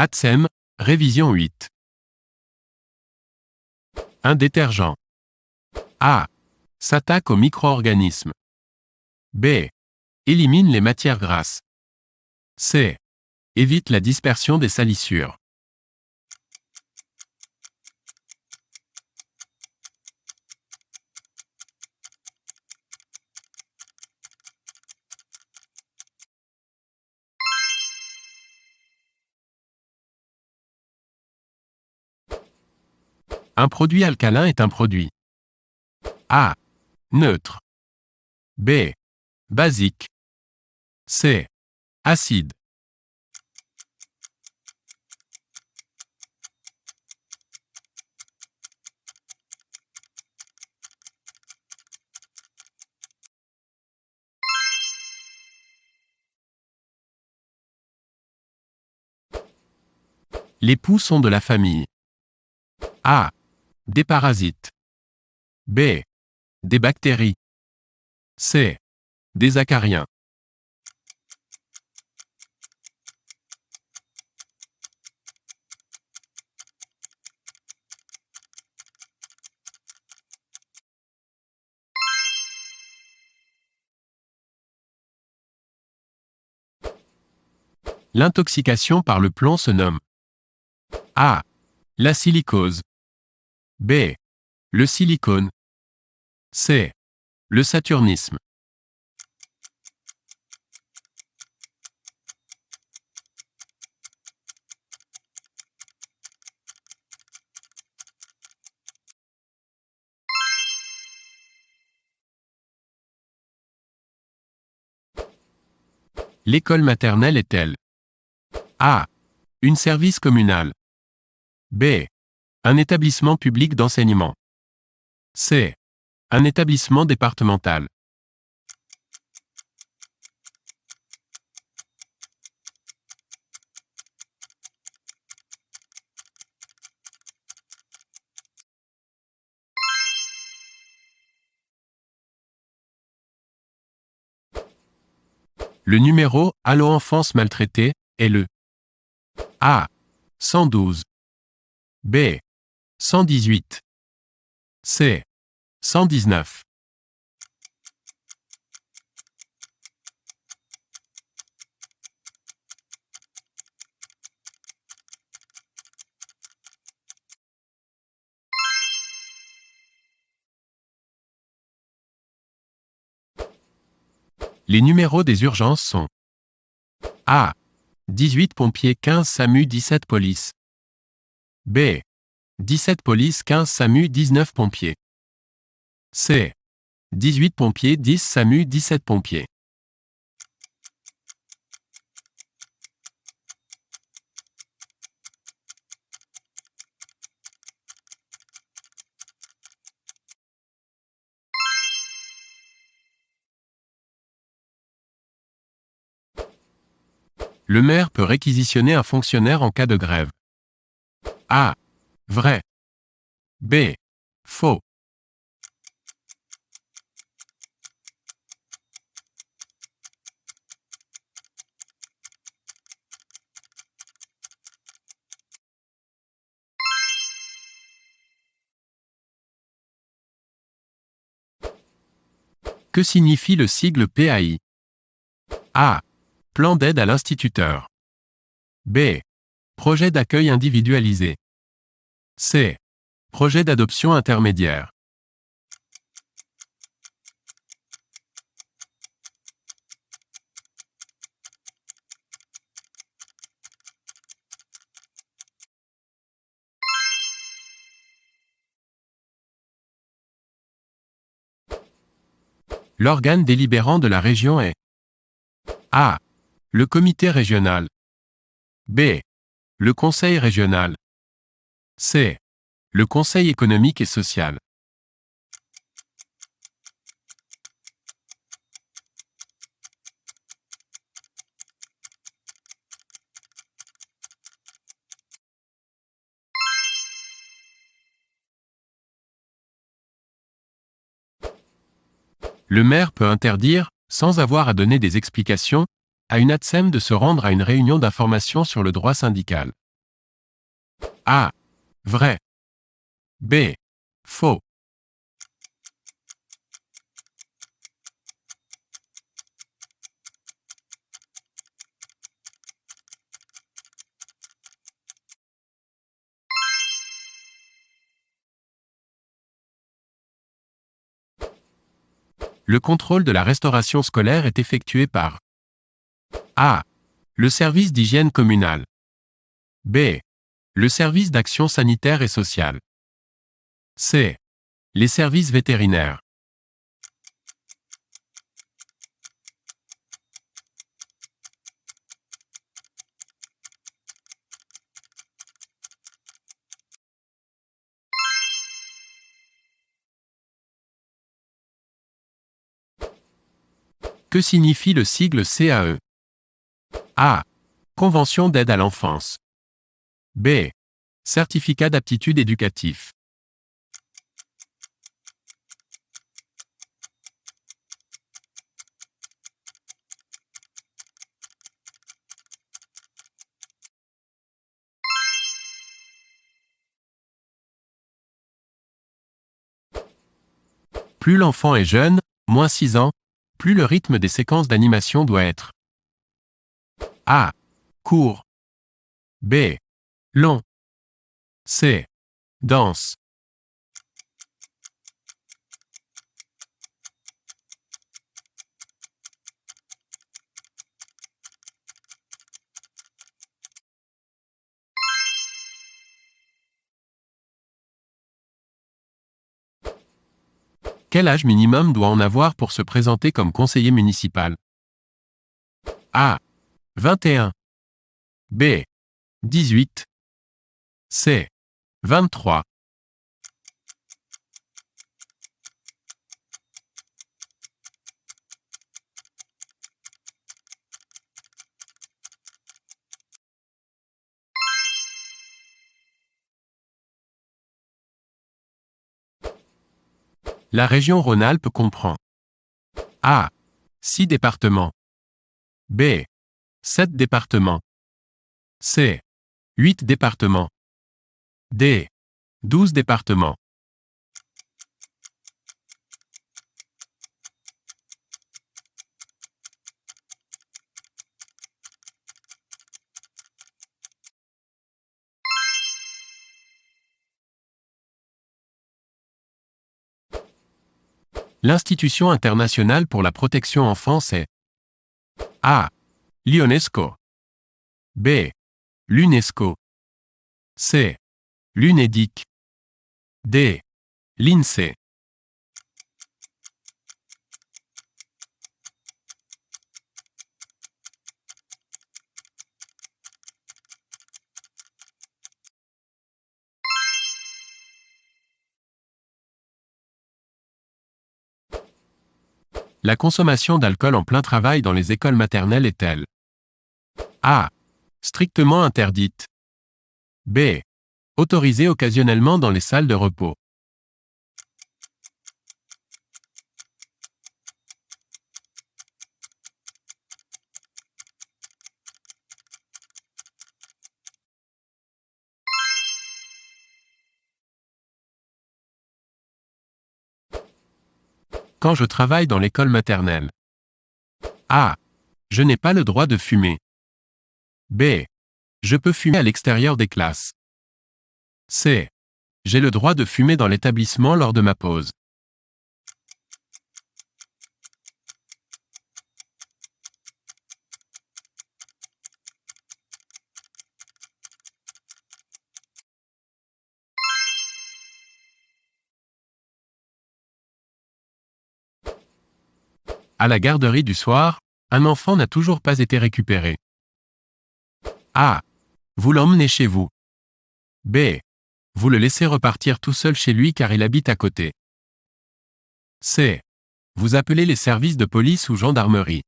ATSEM, révision 8. Un détergent. A. S'attaque aux micro-organismes. B. Élimine les matières grasses. C. Évite la dispersion des salissures. Un produit alcalin est un produit A. Neutre. B. Basique. C. Acide. Les poux sont de la famille A. Des parasites. B. Des bactéries. C. Des acariens. L'intoxication par le plomb se nomme A. La silicose. B. Le silicone. C. Le saturnisme. L'école maternelle est-elle A. Une service communal. B. Un établissement public d'enseignement. C. Un établissement départemental. Le numéro « Allo enfance maltraitée » est le A. 112. B. 118. C. 119. Les numéros des urgences sont A. 18 pompiers 15 SAMU 17 police. B. 17 police 15 SAMU 19 pompiers. C. 18 pompiers 10 SAMU 17 pompiers. Le maire peut réquisitionner un fonctionnaire en cas de grève. A. Vrai. B. Faux. Que signifie le sigle PAI? A. Plan d'aide à l'instituteur. B. Projet d'accueil individualisé. C. Projet d'adoption intermédiaire. L'organe délibérant de la région est A. Le comité régional. B. Le conseil régional. C. Le conseil économique et social. Le maire peut interdire, sans avoir à donner des explications, à une ATSEM de se rendre à une réunion d'information sur le droit syndical. A. Vrai. B. Faux. Le contrôle de la restauration scolaire est effectué par A. Le service d'hygiène communal. B. Le service d'action sanitaire et sociale. C. Les services vétérinaires. Que signifie le sigle CAE? A. Convention d'aide à l'enfance. B. Certificat d'aptitude éducatif. Plus l'enfant est jeune, moins 6 ans, plus le rythme des séquences d'animation doit être A. Court. B. Long. C. Dense. Quel âge minimum doit on avoir pour se présenter comme conseiller municipal? A. 21. B. 18. C. 23. La région Rhône-Alpes comprend A. 6 départements. B. 7 départements. C. 8 départements. D. 12 départements. L'institution internationale pour la protection enfance est A. L'UNESCO. B. L'UNESCO. C. L'UNEDIC. D. L'INSEE. La consommation d'alcool en plein travail dans les écoles maternelles est-elle A. Strictement interdite. B. Autorisée occasionnellement dans les salles de repos. Quand je travaille dans l'école maternelle. A. Je n'ai pas le droit de fumer. B. Je peux fumer à l'extérieur des classes. C. J'ai le droit de fumer dans l'établissement lors de ma pause. À la garderie du soir, un enfant n'a toujours pas été récupéré. A. Vous l'emmenez chez vous. B. Vous le laissez repartir tout seul chez lui car il habite à côté. C. Vous appelez les services de police ou gendarmerie.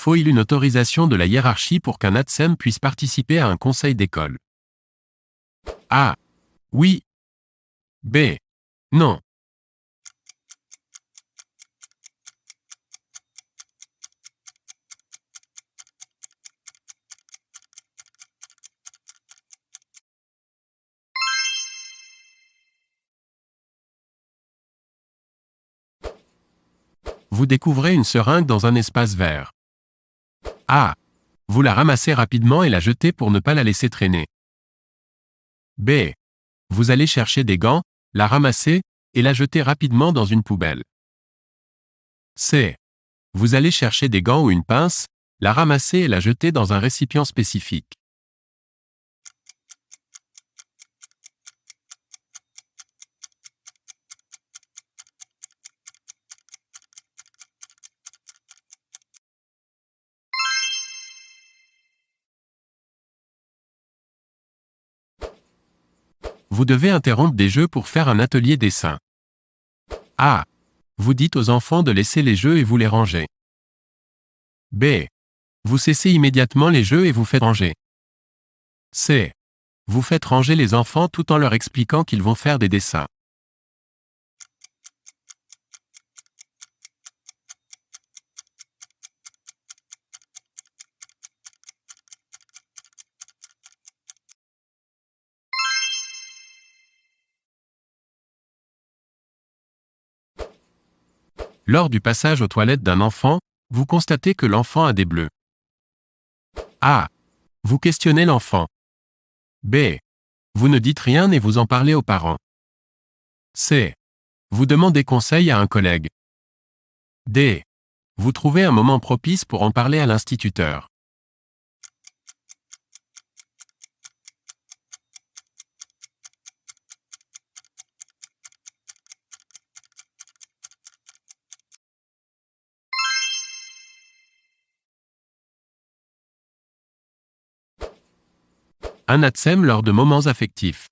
Faut-il une autorisation de la hiérarchie pour qu'un ATSEM puisse participer à un conseil d'école? A. Oui. B. Non. Vous découvrez une seringue dans un espace vert. A. Vous la ramassez rapidement et la jetez pour ne pas la laisser traîner. B. Vous allez chercher des gants, la ramasser, et la jeter rapidement dans une poubelle. C. Vous allez chercher des gants ou une pince, la ramasser et la jeter dans un récipient spécifique. Vous devez interrompre des jeux pour faire un atelier dessin. A. Vous dites aux enfants de laisser les jeux et vous les rangez. B. Vous cessez immédiatement les jeux et vous faites ranger. C. Vous faites ranger les enfants tout en leur expliquant qu'ils vont faire des dessins. Lors du passage aux toilettes d'un enfant, vous constatez que l'enfant a des bleus. A. Vous questionnez l'enfant. B. Vous ne dites rien et vous en parlez aux parents. C. Vous demandez conseil à un collègue. D. Vous trouvez un moment propice pour en parler à l'instituteur. Un ATSEM lors de moments affectifs.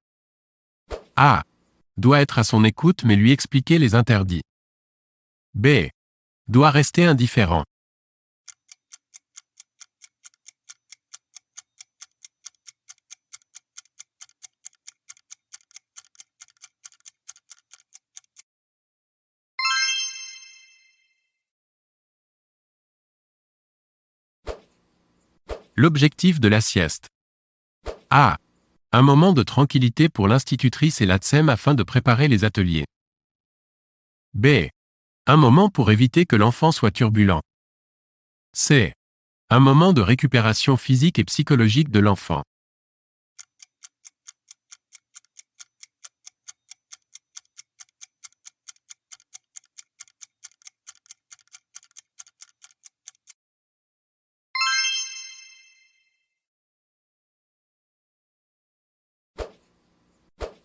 A. Doit être à son écoute mais lui expliquer les interdits. B. Doit rester indifférent. L'objectif de la sieste. A. Un moment de tranquillité pour l'institutrice et l'ATSEM afin de préparer les ateliers. B. Un moment pour éviter que l'enfant soit turbulent. C. Un moment de récupération physique et psychologique de l'enfant.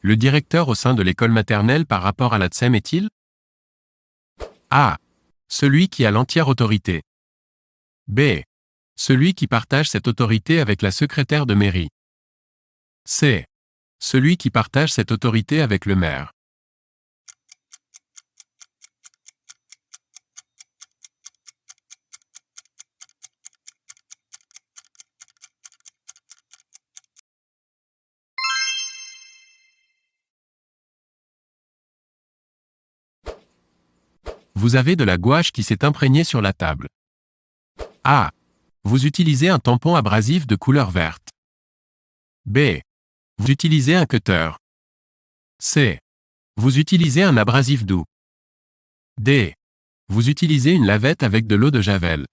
Le directeur au sein de l'école maternelle par rapport à l'ATSEM est-il? A. Celui qui a l'entière autorité. B. Celui qui partage cette autorité avec la secrétaire de mairie. C. Celui qui partage cette autorité avec le maire. Vous avez de la gouache qui s'est imprégnée sur la table. A. Vous utilisez un tampon abrasif de couleur verte. B. Vous utilisez un cutter. C. Vous utilisez un abrasif doux. D. Vous utilisez une lavette avec de l'eau de javel.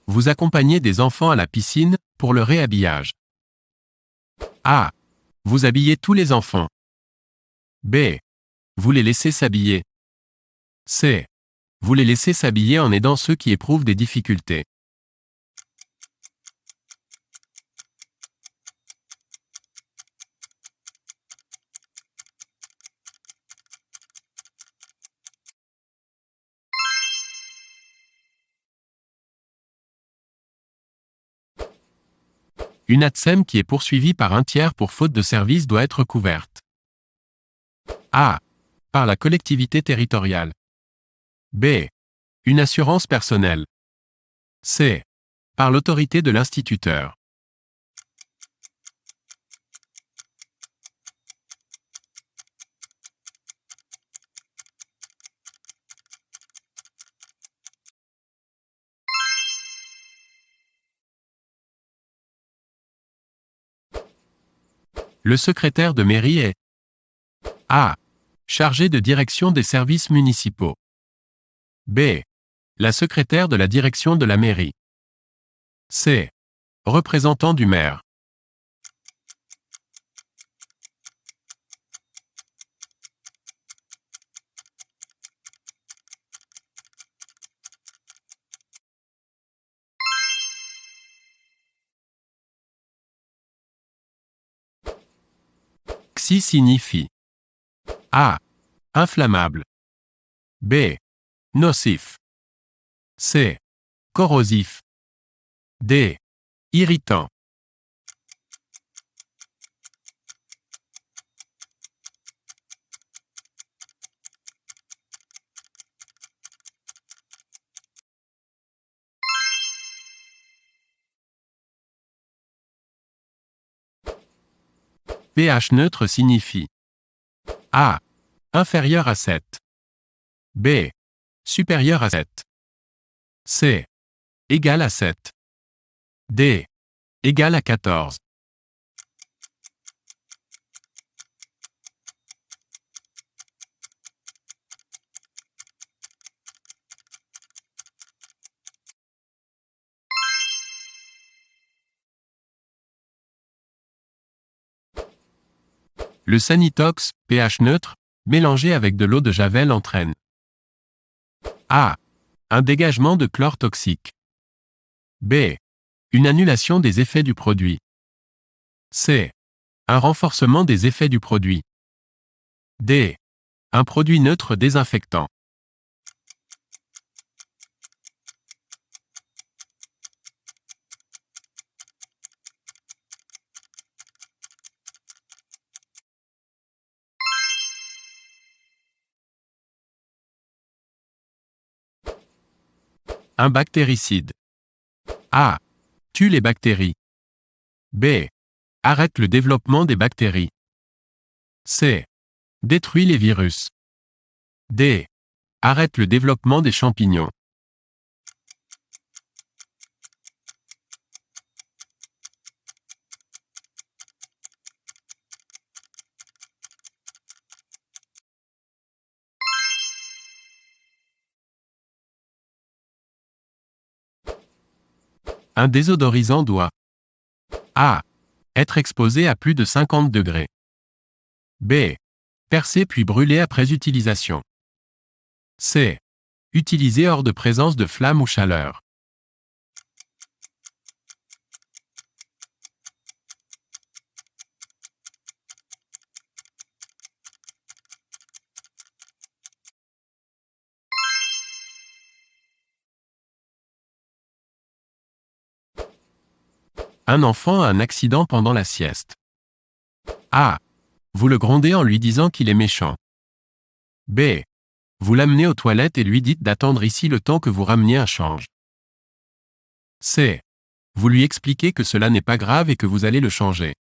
Vous accompagnez des enfants à la piscine, pour le réhabillage. A. Vous habillez tous les enfants. B. Vous les laissez s'habiller. C. Vous les laissez s'habiller en aidant ceux qui éprouvent des difficultés. Une ATSEM qui est poursuivie par un tiers pour faute de service doit être couverte. A. Par la collectivité territoriale. B. Une assurance personnelle. C. Par l'autorité de l'instituteur. Le secrétaire de mairie est A. Chargé de direction des services municipaux. B. La secrétaire de la direction de la mairie. C. Représentant du maire. Xi signifie A. Inflammable. B. Nocif. C. Corrosif. D. Irritant. pH neutre signifie A. Inférieur à 7. B. Supérieur à 7. C. Égal à 7. D. Égal à 14. Le sanitox, pH neutre, mélangé avec de l'eau de javel entraîne A. Un dégagement de chlore toxique. B. Une annulation des effets du produit. C. Un renforcement des effets du produit. D. Un produit neutre désinfectant. Un bactéricide. A. Tue les bactéries. B. Arrête le développement des bactéries. C. Détruit les virus. D. Arrête le développement des champignons. Un désodorisant doit A. Être exposé à plus de 50 degrés. B. Percer puis brûler après utilisation. C. Utilisé hors de présence de flamme ou chaleur. Un enfant a un accident pendant la sieste. A. Vous le grondez en lui disant qu'il est méchant. B. Vous l'amenez aux toilettes et lui dites d'attendre ici le temps que vous rameniez un change. C. Vous lui expliquez que cela n'est pas grave et que vous allez le changer.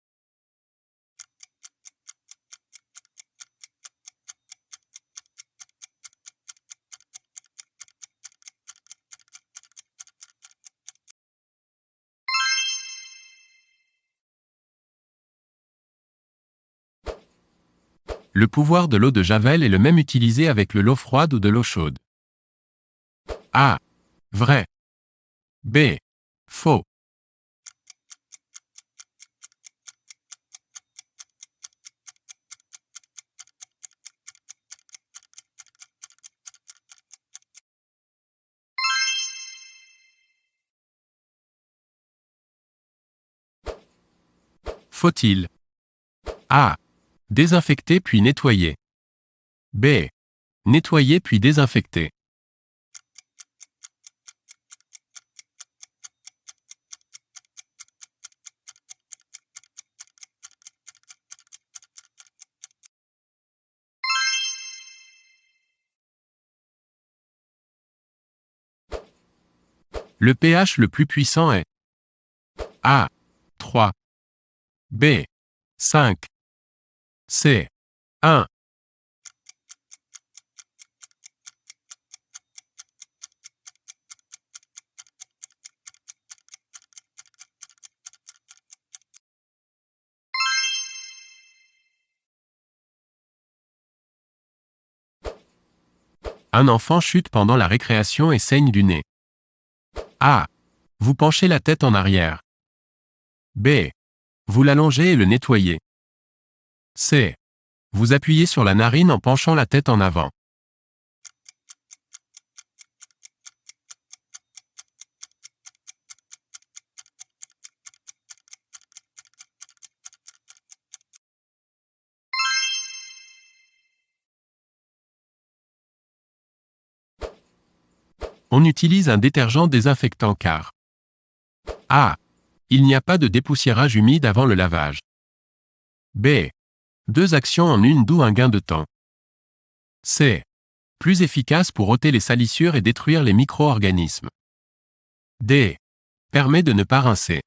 Le pouvoir de l'eau de javel est le même utilisé avec de l'eau froide ou de l'eau chaude. A. Vrai. B. Faux. Faut-il A. Désinfecter puis nettoyer. B. Nettoyer puis désinfecter. Le pH le plus puissant est A. 3. B. 5. C. 1. Un enfant chute pendant la récréation et saigne du nez. A. Vous penchez la tête en arrière. B. Vous l'allongez et le nettoyez. C. Vous appuyez sur la narine en penchant la tête en avant. On utilise un détergent désinfectant car A. Il n'y a pas de dépoussiérage humide avant le lavage. B. 2 actions en une d'où un gain de temps. C. Plus efficace pour ôter les salissures et détruire les micro-organismes. D. Permet de ne pas rincer.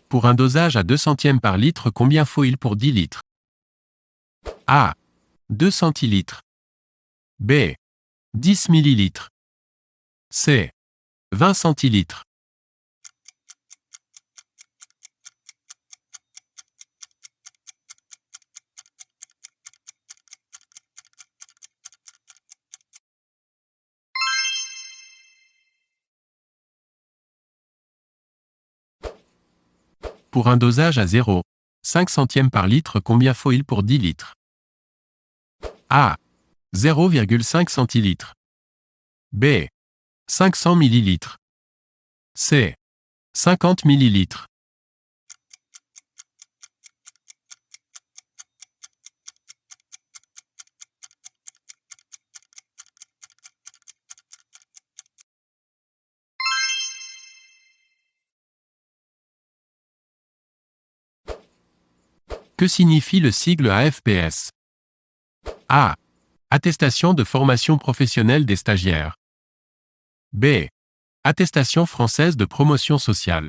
Pour un dosage à 2 centièmes par litre, combien faut-il pour 10 litres? A. 2 centilitres. B. 10 millilitres. C. 20 centilitres. Pour un dosage à 0,5 centièmes par litre, combien faut-il pour 10 litres? A. 0,5 centilitres. B. 500 millilitres. C. 50 millilitres. Que signifie le sigle AFPS? A. Attestation de formation professionnelle des stagiaires. B. Attestation française de promotion sociale.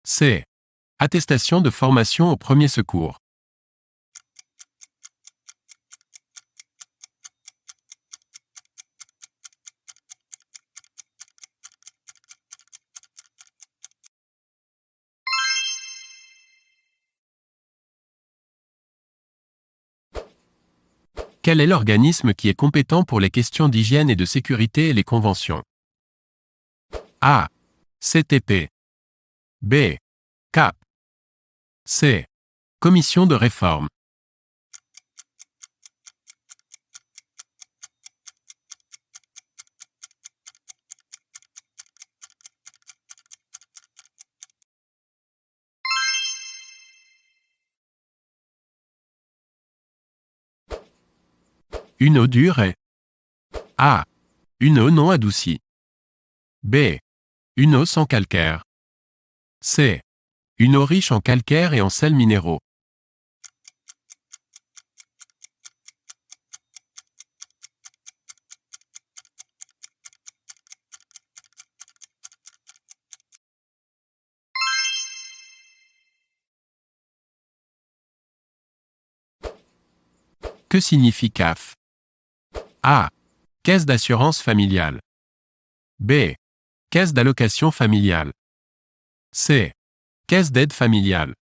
C. Attestation de formation aux premiers secours. Quel est l'organisme qui est compétent pour les questions d'hygiène et de sécurité et les conventions? A. CTP. B. CAP. C. Commission de réforme. Une eau dure est A. Une eau non adoucie. B. Une eau sans calcaire. C. Une eau riche en calcaire et en sels minéraux. Que signifie CAF? A. Caisse d'assurance familiale. B. Caisse d'allocation familiale. C. Caisse d'aide familiale.